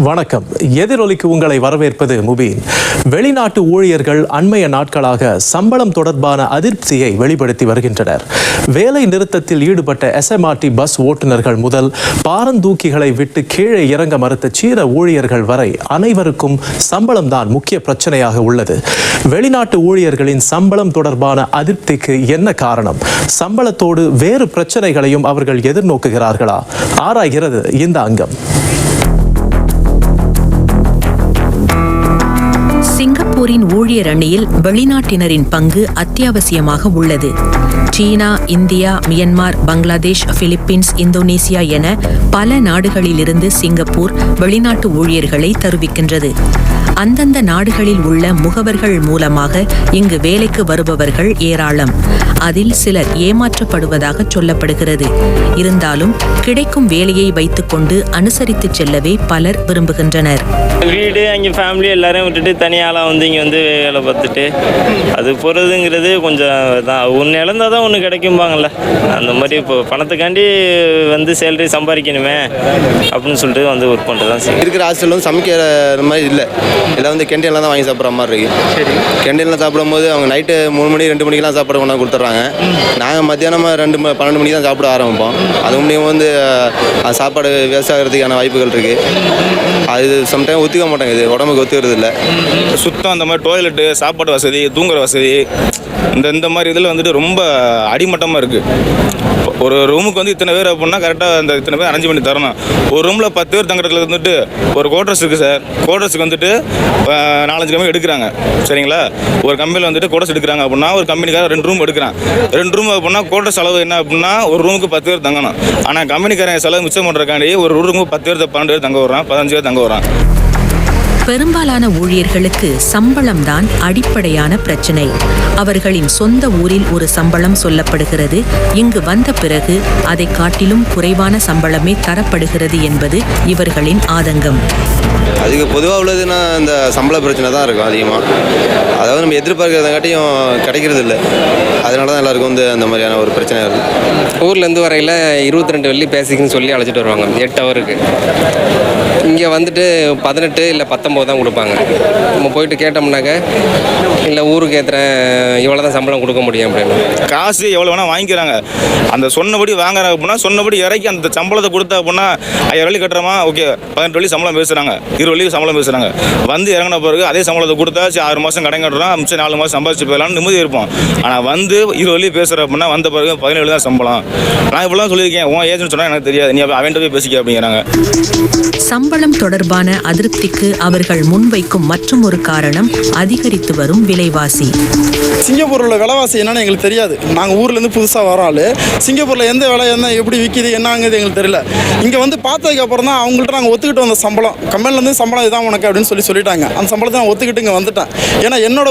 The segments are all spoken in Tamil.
வணக்கம். எதிரொலிக்கு உங்களை வரவேற்பது முபீன். வெளிநாட்டு ஊழியர்கள் அண்மைய நாட்களாக சம்பளம் தொடர்பான அதிருப்தியை வெளிப்படுத்தி வருகின்றனர். வேலை நிறுத்தத்தில் ஈடுபட்ட SMRT பஸ் ஓட்டுநர்கள் முதல் பாரந்தூக்கிகளை விட்டு கீழே இறங்க மறுத்த சீன ஊழியர்கள் வரை அனைவருக்கும் சம்பளம் தான் முக்கிய பிரச்சனையாக உள்ளது. வெளிநாட்டு ஊழியர்களின் சம்பளம் தொடர்பான அதிருப்திக்கு என்ன காரணம்? சம்பளத்தோடு வேறு பிரச்சனைகளையும் அவர்கள் எதிர்நோக்குகிறார்களா? ஆராய்கிறது இந்த அங்கம். சிங்கப்பூரின் ஊழியர் அணியில் வெளிநாட்டினரின் பங்கு அத்தியாவசியமாக உள்ளது. சீனா, India, Myanmar, Bangladesh, Philippines, Indonesia என பல நாடுகளிலிருந்து சிங்கப்பூர் வெளிநாட்டு ஊழியர்களை தருவிக்கின்றது. அந்தந்த நாடுகளில் உள்ள முகவர்கள் மூலமாக இங்கு வேலைக்கு வருபவர்கள் ஏராளம். அதில் சிலர் ஏமாற்றப்படுவதாக சொல்லப்படுகிறது. இருந்தாலும் கிடைக்கும் வேலையை வைத்துக்கொண்டு அனுசரித்து செல்லவே பலர் விரும்புகின்றனர். வீடு அங்கே ஃபேமிலி எல்லாரையும் விட்டுட்டு தனியாலாம் வந்து இங்கே வந்து வேலை பார்த்துட்டு அது போகிறதுங்கிறது கொஞ்சம் தான். ஒன்று இழந்தால் தான் ஒன்று கிடைக்கும்பாங்கள்ல, அந்த மாதிரி இப்போ பணத்துக்காண்டி வந்து சேலரி சம்பாதிக்கணுமே அப்படின்னு சொல்லிட்டு வந்து ஒர்க் பண்ணுறது தான் சரி. இருக்கிற ஹாஸ்டலில் வந்து சமைக்கிற மாதிரி இல்லை, எல்லாம் வந்து கேண்டீனில் தான் வாங்கி சாப்பிட்ற மாதிரி இருக்குது. சரி, கேண்டீனில் சாப்பிடும்போது அவங்க நைட்டு 3 மணி 2 மணிக்கெலாம் சாப்பாடு கொண்டாந்து கொடுத்துட்றாங்க. நாங்கள் மத்தியானமாக 12 மணிக்கு தான் சாப்பிட ஆரம்பிப்போம். அது முடியும் வந்து சாப்பாடு வேஸ்ட் ஆகிறதுக்கான வாய்ப்புகள் இருக்குது. அது சம்டைம் ஒத்துக்க மாட்டாங்க, இது உடம்புக்கு ஒத்துக்கிறது இல்லை. சுத்தம் அந்த மாதிரி டாய்லெட்டு, சாப்பாடு வசதி, தூங்குற வசதி, இந்த மாதிரி இதில் வந்துட்டு ரொம்ப அடிமட்டமாக இருக்குது. ஒரு ரூமுக்கு வந்து இத்தனை பேர் அப்படின்னா கரெக்டாக அந்த இத்தனை பேர் அரேஞ்ச் பண்ணி தரணும். ஒரு ரூமில் 10 பேர் தங்குறதுல வந்துட்டு ஒரு குவார்டர்ஸ் இருக்குது சார். குவார்டர்ஸுக்கு வந்துட்டு 4-5 கம்பெனி எடுக்கிறாங்க. சரிங்களா? ஒரு கம்பெனியில் வந்துட்டு குவார்டர்ஸ் எடுக்கிறாங்க அப்படின்னா ஒரு கம்பெனிக்கார 2 ரூம் எடுக்கிறான். 2 ரூம் அப்படின்னா குவார்டர் செலவு என்ன அப்படின்னா ஒரு ரூமுக்கு 10 பேர் தங்கணும். ஆனால் கம்பெனிக்காரன் செலவு மிச்சம் பண்ணுறக்காண்டி ஒரு ரூமுக்கு 10 பேர் 12 பேர் தங்க வர்றான், 15 பேர் தங்க வர்றான். பெரும்பாலான ஊழியர்களுக்கு சம்பளம் தான் அடிப்படையான பிரச்சனை. அவர்களின் சொந்த ஊரில் ஒரு சம்பளம் சொல்லப்படுகிறது. இங்கு வந்த பிறகு அதை காட்டிலும் குறைவான சம்பளமே தரப்படுகிறது என்பது இவர்களின் ஆதங்கம். அதுக்கு பொதுவாக உள்ளதுன்னா இந்த சம்பள பிரச்சனை தான் இருக்கும் அதிகமாக. அதாவது நம்ம எதிர்பார்க்கறதாட்டியும் கிடைக்கிறது இல்லை. அதனால தான் எல்லாருக்கும் வந்து அந்த மாதிரியான ஒரு பிரச்சனை இருக்குது. ஊர்லேருந்து வரையில் 22 வெள்ளி பேசிக்குன்னு சொல்லி அழைச்சிட்டு வருவாங்க 8 ஹவருக்கு. இங்கே வந்துட்டு 18 இல்லை 19 தான் கொடுப்பாங்க. நம்ம போயிட்டு கேட்டோம்னாக்க இல்லை ஊருக்கு ஏற்றுறேன், இவ்வளோ தான் சம்பளம் கொடுக்க முடியும் அப்படின்னு. காசு எவ்வளோ வேணால் வாங்கிக்கிறாங்க. அந்த சொன்னபடி வாங்குறாங்க அப்படின்னா சொன்னபடி இறக்கி அந்த சம்பளத்தை கொடுத்தா அப்படின்னா 5000 வெள்ளி கட்டுறமா, ஓகே 18 வெள்ளி சம்பளம் பேசுகிறாங்க, 20 வெள்ளி சம்பளம் பேசுகிறாங்க. வந்து இறங்கின பிறகு அதே சம்பளத்தை கொடுத்தா 6 மாதம் கடை கட்டுறோம், மிச்சம் 4 மாதம் சம்பாதிச்சு போயிடலாம்னு நிம்மதி இருப்போம். ஆனால் வந்து 20 வெள்ளி பேசுகிற அப்படின்னா வந்த பிறகு 17 தான் சம்பளம். நான் இப்படிலாம் சொல்லியிருக்கேன், உன் ஏஜென்ட் சொன்னால் எனக்கு தெரியாது, நீ அவன்கிட்ட போய் பேசிக்க அப்படிங்கிறாங்க. சம்பளம் தொடர்பான அதிருப்திக்கு அவர்கள் முன்வைக்கும் மற்றும் ஒரு காரணம் அதிகரித்து வரும் விலைவாசி. சிங்கப்பூரில் உள்ள விலைவாசி என்னன்னு எங்களுக்கு தெரியாது. நாங்கள் ஊர்லேருந்து புதுசாக வரோம் ஆள். சிங்கப்பூரில் எந்த விலை என்ன எப்படி விற்கிது என்னங்கிறது எங்களுக்கு தெரியல. இங்கே வந்து பார்த்ததுக்கு அப்புறம் தான் அவங்கள்ட்ட நாங்கள் ஒத்துக்கிட்டு வந்த சம்பளம், கம்பெனிலேருந்து சம்பளம் இதுதான் உனக்கு அப்படின்னு சொல்லிட்டாங்க. அந்த சம்பளத்தை நான் ஒத்துக்கிட்டு இங்கே வந்துட்டேன். ஏன்னா என்னோட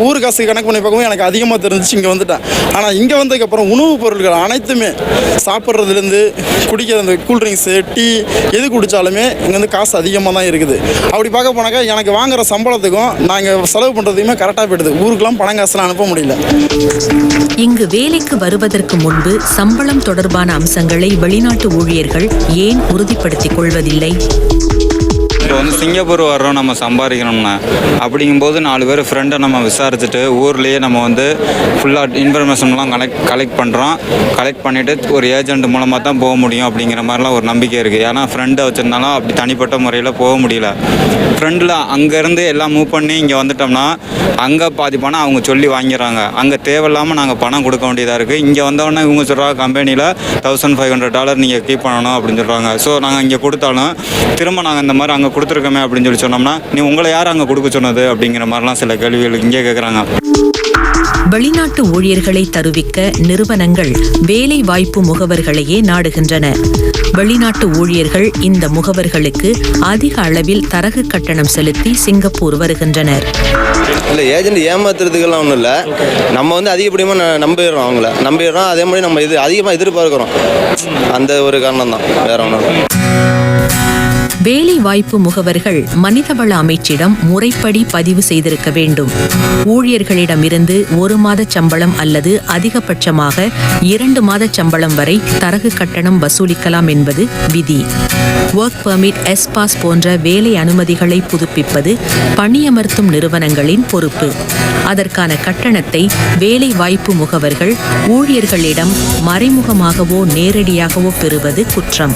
ஊர் காசு கணக்கு பண்ணி பார்க்கவும் எனக்கு அதிகமாக தெரிஞ்சிச்சு, இங்கே வந்துட்டேன். ஆனால் இங்கே வந்ததுக்கப்புறம் உணவுப் பொருட்கள் அனைத்துமே சாப்பிட்றதுலேருந்து குடிக்கிற அந்த கூல்ட்ரிங்க்ஸு, டீ எது குடித்தாலுமே இங்கே வந்து காசு அதிகமாக தான் இருக்குது. அப்படி பார்க்க போனாக்கா எனக்கு வாங்குகிற சம்பளத்துக்கும் நாங்கள் செலவு பண்ணுறதுக்குமே கரெக்டாக போயிடுது. ஊருக்கெல்லாம் பணம் காசுலாம் அனுப்ப முடியல. இங்கு வேலைக்கு வருவதற்கு முன்பு சம்பளம் தொடர்பான அம்சங்களை வெளிநாட்டு ஊழியர்கள் ஏன் உறுதிப்படுத்திக் கொள்வதில்லை? இப்போ வந்து சிங்கப்பூர் வர்றோம் நம்ம சம்பாதிக்கணும்னா, அப்படிங்கும்போது 4 பேர் ஃப்ரெண்டை நம்ம விசாரிச்சுட்டு ஊர்லேயே நம்ம வந்து ஃபுல்லாக இன்ஃபர்மேஷன்லாம் கலெக்ட் பண்ணுறோம். கலெக்ட் பண்ணிவிட்டு ஒரு ஏஜென்ட் மூலமாக தான் போக முடியும் அப்படிங்கிற மாதிரிலாம் ஒரு நம்பிக்கை இருக்குது. ஏன்னா ஃப்ரெண்டை வச்சுருந்தாலும் அப்படி தனிப்பட்ட முறையில் போக முடியல. ஃப்ரெண்டில் அங்கேருந்து எல்லாம் மூவ் பண்ணி இங்கே வந்துட்டோம்னா அங்கே பாதி பணம் அவங்க சொல்லி வாங்கிடுறாங்க. அங்கே தேவையில்லாமல் நாங்கள் பணம் கொடுக்க வேண்டியதாக இருக்குது. இங்கே வந்தோடனே இவங்க சொல்கிறாங்க கம்பெனியில் $1500 நீங்கள் கீப் பண்ணணும் அப்படின்னு சொல்கிறாங்க. ஸோ நாங்கள் இங்கே கொடுத்தாலும் திரும்ப நாங்கள் இந்த மாதிரி அங்கே கொடுத்துருக்கோமே அப்படின்னு சொல்லி சொன்னோம்னா நீ உங்களை யார் அங்கே கொடுக்க சொன்னது அப்படிங்கிற மாதிரிலாம் சில கேள்விகள் இங்கே கேட்குறாங்க. வெளிநாட்டு ஊழியர்களை தருவிக்க நிறுவனங்கள் வேலை வாய்ப்பு முகவர்களையே நாடுகின்றன. வெளிநாட்டு ஊழியர்கள் இந்த முகவர்களுக்கு அதிக அளவில் தரகு கட்டணம் செலுத்தி சிங்கப்பூர் வருகின்றனர். இல்லை, ஏஜென்ட் ஏமாத்துறதுக்கெல்லாம் ஒன்றும் இல்லை. நம்ம வந்து அதிகப்படியாக நம்பிடுறோம், அவங்கள நம்பிடுறோம். அதே மாதிரி நம்ம அதிகமாக எதிர்பார்க்குறோம். அந்த ஒரு காரணம் தான், வேற ஒன்றும். வேலை வாய்ப்பு முகவர்கள் மனிதவள அமைச்சிடம் முறைப்படி பதிவு செய்திருக்க வேண்டும். ஊழியர்களிடமிருந்து 1 மாத சம்பளம் அல்லது அதிகபட்சமாக 2 மாத சம்பளம் வரை தரகு கட்டணம் வசூலிக்கலாம் என்பது விதி. ஒர்க் பெர்மிட், எஸ்பாஸ் போன்ற வேலை அனுமதிகளை புதுப்பிப்பது பணியமர்த்தும் நிறுவனங்களின் பொறுப்பு. அதற்கான கட்டணத்தை வேலை வாய்ப்பு முகவர்கள் ஊழியர்களிடம் மறைமுகமாகவோ நேரடியாகவோ பெறுவது குற்றம்.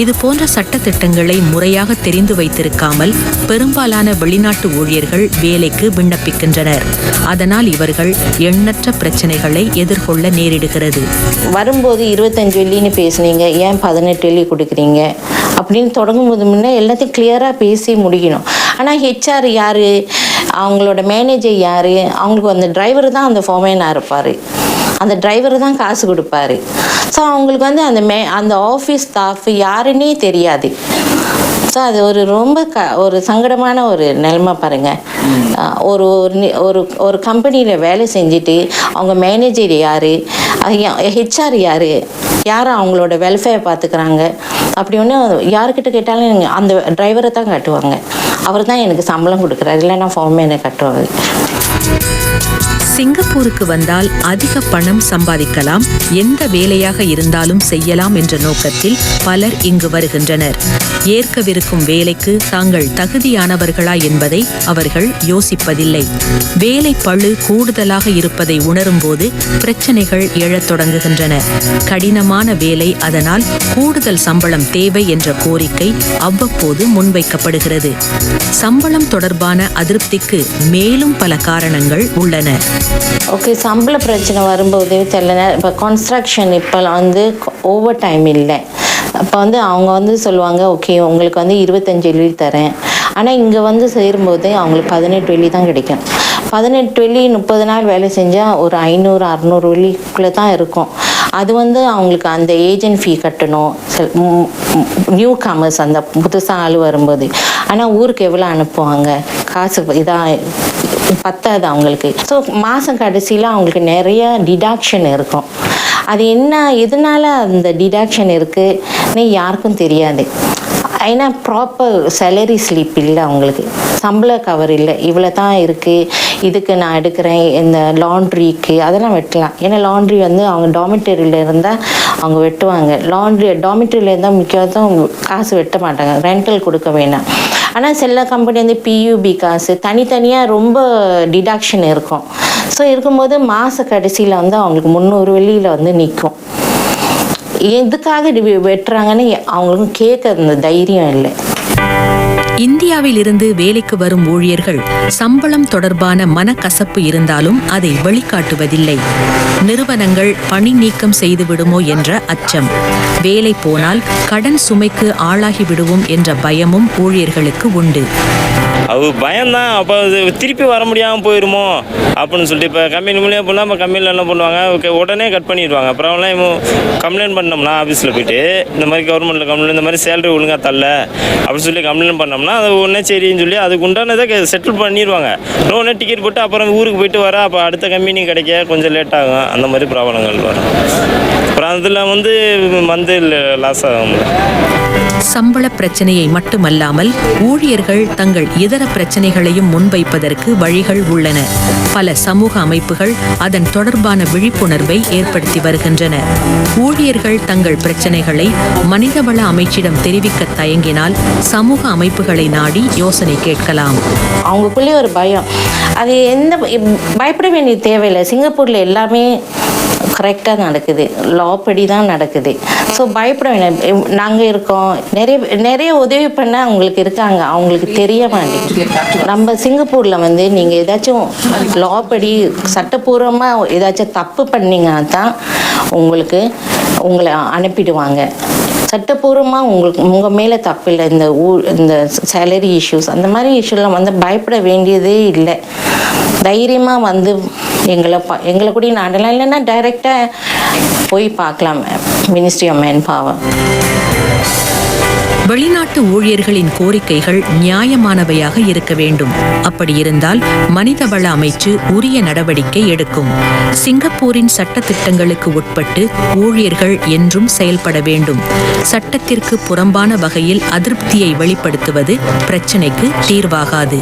இது போன்ற சட்டத்திட்டங்களை முறையாக தெரிந்து வைத்திருக்காமல் பெரும்பாலான வெளிநாட்டு ஊழியர்கள் வேலைக்கு விண்ணப்பிக்கின்றனர். அதனால் இவர்கள் எண்ணற்ற பிரச்சனைகளை எதிர்கொள்ள நேரிடுகிறது. வரும்போது 25 வெள்ளின்னு பேசுனீங்க, ஏன் 18 வெள்ளி கொடுக்குறீங்க அப்படின்னு தொடங்கும்போது முன்னே எல்லாத்தையும் கிளியராக பேசி முடிக்கணும். ஆனால் ஹெச்ஆர் யார், அவங்களோட மேனேஜர் யார், அவங்களுக்கு அந்த டிரைவர் தான் அந்த ஃபோர்மேனாக இருப்பார், அந்த டிரைவர் தான் காசு கொடுப்பாரு. ஸோ அவங்களுக்கு வந்து அந்த ஆஃபீஸ் ஸ்டாஃப் யாருன்னே தெரியாது. ஸோ அது ரொம்ப ஒரு சங்கடமான ஒரு நிலைமை பாருங்கள். ஒரு கம்பெனியில் வேலை செஞ்சுட்டு அவங்க மேனேஜர் யார், ஹெச்ஆர் யார் அவங்களோட வெல்ஃபேர் பார்த்துக்கிறாங்க அப்படி ஒன்று யாருக்கிட்ட கேட்டாலும் அந்த டிரைவரை தான் காட்டுவாங்க. அவர் தான் எனக்கு சம்பளம் கொடுக்குறாரு, இல்லைன்னா ஃபோர்மேனை கட்டுவாங்க. சிங்கப்பூருக்கு வந்தால் அதிக பணம் சம்பாதிக்கலாம், எந்த வேலையாக இருந்தாலும் செய்யலாம் என்ற நோக்கத்தில் பலர் இங்கு வருகின்றனர். ஏற்கவிருக்கும் வேலைக்கு தாங்கள் தகுதியானவர்களா என்பதை அவர்கள் யோசிப்பதில்லை. வேலை பளு கூடுதலாக இருப்பதை உணரும் போது பிரச்சனைகள் எழத் தொடங்குகின்றன. கடினமான வேலை, அதனால் கூடுதல் சம்பளம் தேவை என்ற கோரிக்கை அவ்வப்போது முன்வைக்கப்படுகிறது. சம்பளம் தொடர்பான அதிருப்திக்கு மேலும் பல காரணங்கள் உள்ளன. ஓகே, சம்பள பிரச்சனை வரும்போது தெரியல. இப்போ கன்ஸ்ட்ரக்ஷன் இப்போ வந்து ஓவர் டைம் இல்லை. அப்போ வந்து அவங்க வந்து சொல்லுவாங்க, ஓகே உங்களுக்கு வந்து 25 வெள்ளி தரேன். ஆனால் இங்கே வந்து சேரும்போது அவங்களுக்கு 18 வெள்ளி தான் கிடைக்கும். 18 வெள்ளி 30 நாள் வேலை செஞ்சால் ஒரு 500-600 வெள்ளிக்குள்ளே தான் இருக்கும். அது வந்து அவங்களுக்கு அந்த ஏஜென்ட் ஃபீ கட்டணும், நியூ கமர்ஸ் அந்த புதுசாக ஆள் வரும்போது. ஆனால் ஊருக்கு எவ்வளோ அனுப்புவாங்க, காசு இதாக பத்தாது அவங்களுக்கு. ஸோ மாதம் கடைசியில் அவங்களுக்கு நிறைய டிடாக்ஷன் இருக்கும். அது எதனால அந்த டிடாக்ஷன் இருக்குன்னு யாருக்கும் தெரியாது. ஏன்னா ப்ராப்பர் சேலரி ஸ்லிப் இல்லை, அவங்களுக்கு சம்பள கவர் இல்லை, இவ்வளோ தான் இருக்குது, இதுக்கு நான் எடுக்கிறேன், இந்த லாண்ட்ரிக்கு அதெல்லாம் வெட்டலாம். ஏன்னா லாண்ட்ரி வந்து அவங்க டாமிட்டரியில் இருந்தால் அவங்க வெட்டுவாங்க. டாமிட்டரியில் இருந்தால் முக்கியத்தும் காசு வெட்ட மாட்டாங்க, ரெண்டல் கொடுக்க வேணாம். ஆனால் சில கம்பெனி வந்து பியூபி காசு தனித்தனியாக ரொம்ப டிடாக்ஷன் இருக்கும். ஸோ இருக்கும்போது மாத கடைசியில் வந்து அவங்களுக்கு 300 வெள்ளியில் வந்து நிற்கும். எதுக்காக வெட்டுறாங்கன்னு அவங்களுக்கும் கேட்க அந்த தைரியம் இல்லை. இந்தியாவில் இருந்து வேலைக்கு வரும் ஊழியர்கள் சம்பளம் தொடர்பான மனக்கசப்பு இருந்தாலும் அதை வெளிக்காட்டுவதில்லை. நிறுவனங்கள் பணி நீக்கம் செய்து விடுமோ என்ற அச்சம், வேலை போனால் கடன் சுமைக்கு ஆளாகி விடுவோம் என்ற பயமும் ஊழியர்களுக்கு உண்டு. அது பயம்தான். அப்போ அது திருப்பி வர முடியாமல் போயிடுமோ அப்படின்னு சொல்லிட்டு இப்போ கம்பெனி மூலியம் போனால் நம்ம கம்பெனியில் என்ன பண்ணுவாங்க, ஓகே உடனே கட் பண்ணிடுவாங்க. அப்புறம்லாம் கம்ப்ளைண்ட் பண்ணோம்னா ஆஃபீஸில் போயிட்டு இந்த மாதிரி கவர்மெண்ட்டில் கம்ப்ளைண்ட், இந்த மாதிரி சேலரி ஒழுங்காக தரல அப்படின்னு சொல்லி கம்ப்ளைண்ட் பண்ணோம்னா அது ஒன்றே சரின்னு சொல்லி அதுக்கு உண்டானதை செட்டில் பண்ணிடுவாங்க. ஒன்றே டிக்கெட் போட்டு அப்புறம் ஊருக்கு போயிட்டு வர, அப்போ அடுத்த கம்பெனி கிடைக்க கொஞ்சம் லேட் ஆகும். அந்த மாதிரி ப்ராப்ளங்கள் வரும். அப்புறம் அதில் வந்து லாஸ் ஆகும். சம்பள பிரச்சனையை மட்டுமல்லாமல் ஊழியர்கள் தங்கள் இதர பிரச்சனைகளையும் முன்வைப்பதற்கு வழிகள் உள்ளன. பல சமூக அமைப்புகள் அதன் தொடர்பான விழிப்புணர்வை ஏற்படுத்தி வருகின்றன. ஊழியர்கள் தங்கள் பிரச்சனைகளை மனிதவள அமைச்சிடம் தெரிவிக்க தயங்கினால் சமூக அமைப்புகளை நாடி யோசனை கேட்கலாம். அவங்களுக்குள்ளே ஒரு பயம், அது பயப்பட வேண்டிய தேவையில்லை. சிங்கப்பூரில் எல்லாமே கரெக்டாக நடக்குது, லா படி தான் நடக்குது. ஸோ பயப்பட வேண்டாம், நாங்கள் இருக்கோம். நிறைய உதவி பண்ண அவங்களுக்கு இருக்காங்க, அவங்களுக்கு தெரிய மாட்டேங்குது. நம்ம சிங்கப்பூரில் வந்து நீங்கள் ஏதாச்சும் லா படி சட்டப்பூர்வமாக ஏதாச்சும் தப்பு பண்ணிங்கன்னா தான் உங்களை அனுப்பிடுவாங்க. சட்டப்பூர்வமாக உங்கள் மேலே தப்பு இல்லை. இந்த சேலரி இஷ்யூஸ் அந்த மாதிரி இஷ்யூலாம் வந்து பயப்பட வேண்டியதே இல்லை. தைரியமாக வந்து எங்களை கூட நாடலாம், இல்லைன்னா டைரெக்டாக போய் பார்க்கலாம் மினிஸ்ட்ரி ஆஃப் மேன் பவர். வெளிநாட்டு ஊழியர்களின் கோரிக்கைகள் நியாயமானவையாக இருக்க வேண்டும். அப்படி இருந்தால் மனிதவள அமைச்சு உரிய நடவடிக்கை எடுக்கும். சிங்கப்பூரின் சட்ட திட்டங்களுக்கு உட்பட்டு ஊழியர்கள் என்றும் செயல்பட வேண்டும். சட்டத்திற்கு புறம்பான வகையில் அதிருப்தியை வெளிப்படுத்துவது பிரச்சினைக்கு தீர்வாகாது.